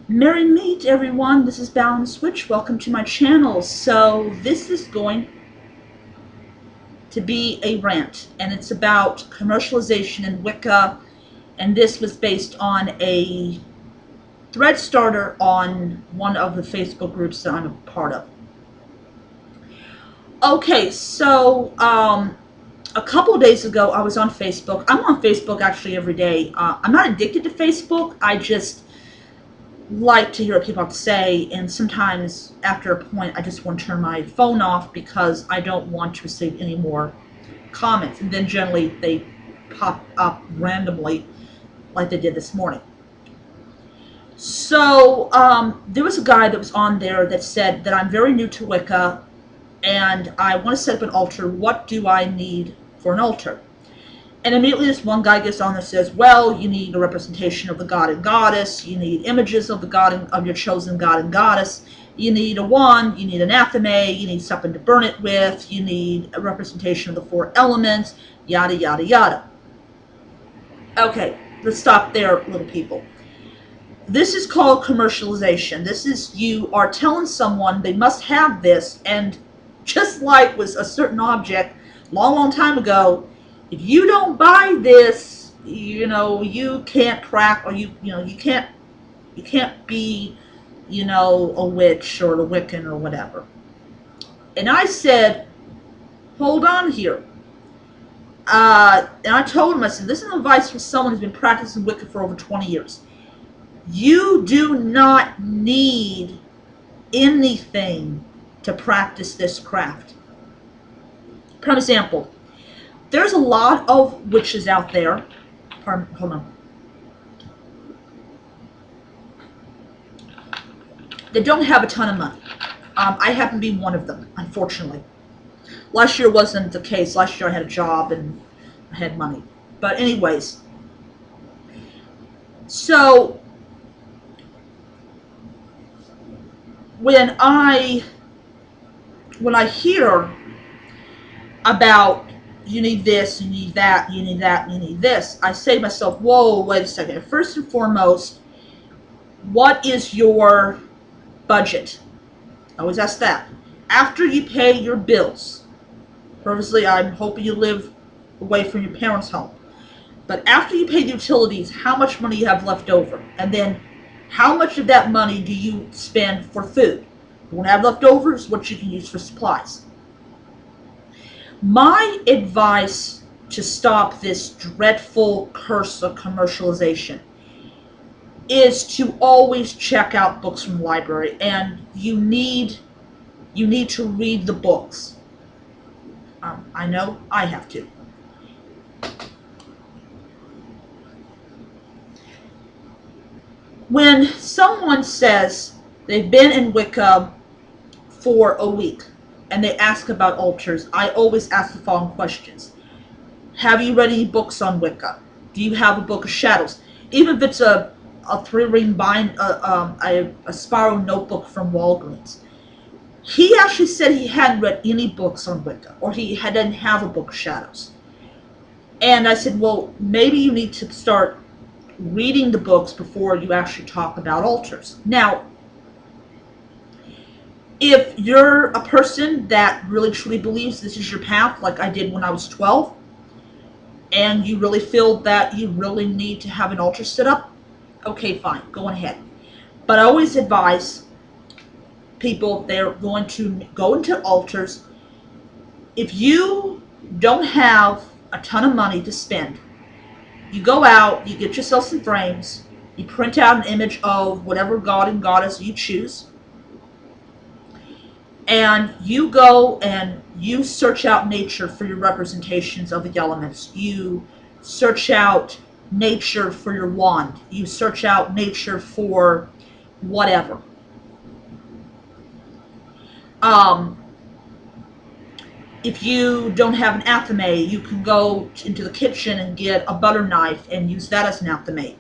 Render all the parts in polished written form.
Merry meet everyone, this is Balance Switch. Welcome to my channel. So this is going to be a rant, and it's about commercialization in Wicca, and this was based on a thread starter on one of the Facebook groups that I'm a part of. Okay, so a couple of days ago I was on Facebook. I'm on Facebook actually every day. I'm not addicted to Facebook, I just like to hear what people have to say, and sometimes after a point I just want to turn my phone off because I don't want to receive any more comments, and then generally they pop up randomly like they did this morning. So there was a guy that was on there that said that I'm very new to Wicca and I want to set up an altar. What do I need for an altar? And immediately this one guy gets on and says, well, you need a representation of the god and goddess, you need images of the god and of your chosen god and goddess, you need a wand, you need an athame, you need something to burn it with, you need a representation of the four elements, yada, yada, yada. Okay, let's stop there, little people. This is called commercialization. This is, you are telling someone they must have this, and just like with a certain object, long time ago, if you don't buy this, you can't or you can't be, a witch or a Wiccan or whatever. And I said, hold on here. And I told him, I said, this is advice from someone who's been practicing Wicca for over 20 years. You do not need anything to practice this craft. For example, there's a lot of witches out there. Hold on. That don't have a ton of money. I happen to be one of them, unfortunately. Last year wasn't the case. Last year I had a job and I had money. But anyways, so when I hear about you need this, you need that, you need that, you need this, I say to myself, whoa, wait a second. First and foremost, what is your budget? I always ask that. After you pay your bills, obviously I'm hoping you live away from your parents' home, but after you pay the utilities, how much money you have left over? And then how much of that money do you spend for food? You won't have leftovers, what you can use for supplies. My advice to stop this dreadful curse of commercialization is to always check out books from the library, and you need to read the books. I know I have to. When someone says they've been in Wicca for a week and they ask about altars, I always ask the following questions. Have you read any books on Wicca? Do you have a book of shadows? Even if it's a 3-ring bind, a spiral notebook from Walgreens. He actually said he hadn't read any books on Wicca, or he didn't have a book of shadows. And I said, well, maybe you need to start reading the books before you actually talk about altars. Now, if you're a person that really truly believes this is your path, like I did when I was 12, and you really feel that you really need to have an altar set up, okay, fine, go ahead. But I always advise people, they're going to go into altars, if you don't have a ton of money to spend, you go out, you get yourself some frames, you print out an image of whatever god and goddess you choose, and you go and you search out nature for your representations of the elements. You search out nature for your wand. You search out nature for whatever. If you don't have an athame, you can go into the kitchen and get a butter knife and use that as an athame.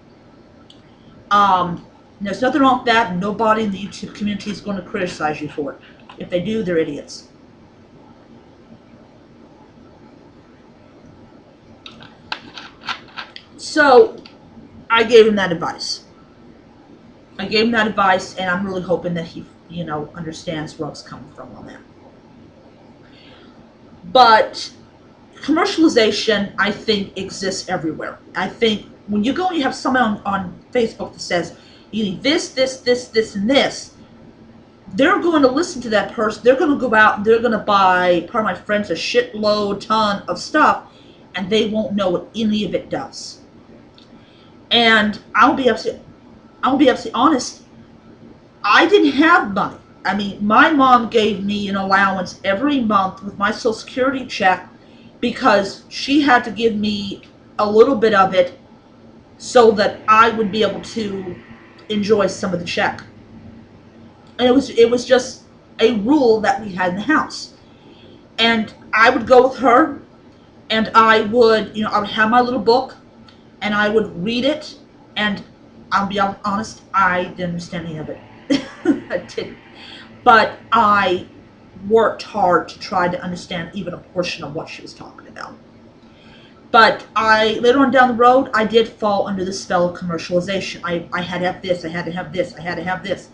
There's nothing wrong with that. Nobody in the YouTube community is going to criticize you for it. If they do, they're idiots. So I gave him that advice. I gave him that advice, and I'm really hoping that he, understands where I was coming from on that. But commercialization, I think, exists everywhere. I think when you go and you have someone on Facebook that says, you need this, this, this, this, and this, they're going to listen to that person. They're going to go out and they're going to buy, pardon my French, a shitload ton of stuff, and they won't know what any of it does. And I'll be absolutely honest. I didn't have money. I mean, my mom gave me an allowance every month with my Social Security check because she had to give me a little bit of it so that I would be able to enjoy some of the check. And it was just a rule that we had in the house. And I would go with her, and I would have my little book, and I would read it, and I'll be honest, I didn't understand any of it. I didn't. But I worked hard to try to understand even a portion of what she was talking about. But later on down the road, I did fall under the spell of commercialization. I had to have this, I had to have this, I had to have this.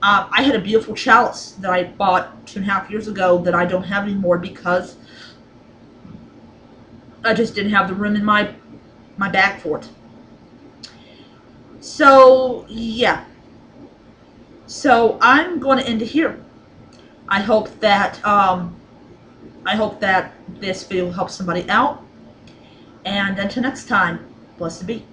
I had a beautiful chalice that I bought 2.5 years ago that I don't have anymore because I just didn't have the room in my bag for it. So, yeah. So I'm going to end it here. I hope that this video helps somebody out. And until next time, blessed be.